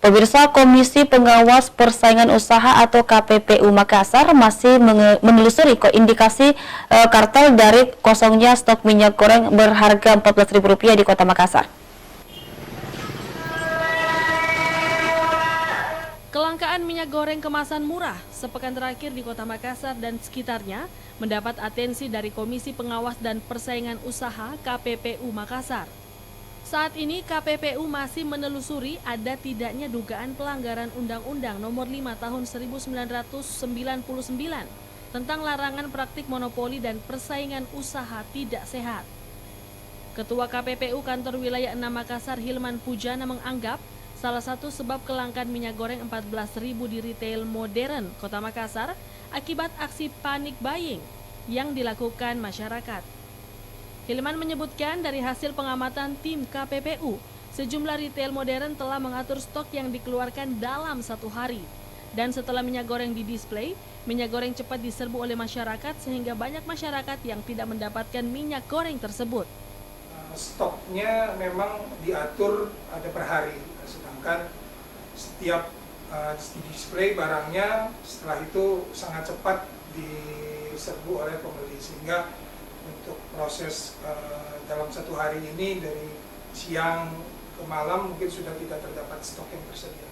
Pemirsa, Komisi Pengawas Persaingan Usaha atau KPPU Makassar masih menelusuri indikasi kartel dari kosongnya stok minyak goreng berharga Rp14.000 di Kota Makassar. Kelangkaan minyak goreng kemasan murah sepekan terakhir di Kota Makassar dan sekitarnya mendapat atensi dari Komisi Pengawas dan Persaingan Usaha KPPU Makassar. Saat ini KPPU masih menelusuri ada tidaknya dugaan pelanggaran Undang-Undang Nomor 5 Tahun 1999 tentang larangan praktik monopoli dan persaingan usaha tidak sehat. Ketua KPPU Kantor Wilayah 6 Makassar Hilman Pujana menganggap salah satu sebab kelangkaan minyak goreng Rp14.000 di retail modern Kota Makassar akibat aksi panic buying yang dilakukan masyarakat. Hilman menyebutkan dari hasil pengamatan tim KPPU, sejumlah retail modern telah mengatur stok yang dikeluarkan dalam satu hari. Dan setelah minyak goreng didisplay, minyak goreng cepat diserbu oleh masyarakat sehingga banyak masyarakat yang tidak mendapatkan minyak goreng tersebut. Stoknya memang diatur ada per hari, sedangkan setiap display barangnya setelah itu sangat cepat diserbu oleh pembeli, sehingga untuk proses dalam satu hari ini dari siang ke malam mungkin sudah tidak terdapat stok yang tersedia.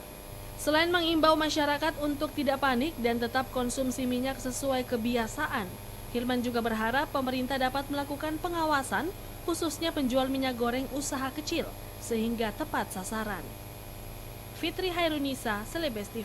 Selain mengimbau masyarakat untuk tidak panik dan tetap konsumsi minyak sesuai kebiasaan, Hilman juga berharap pemerintah dapat melakukan pengawasan khususnya penjual minyak goreng usaha kecil sehingga tepat sasaran. Fitri Hairunisa, Celebes TV.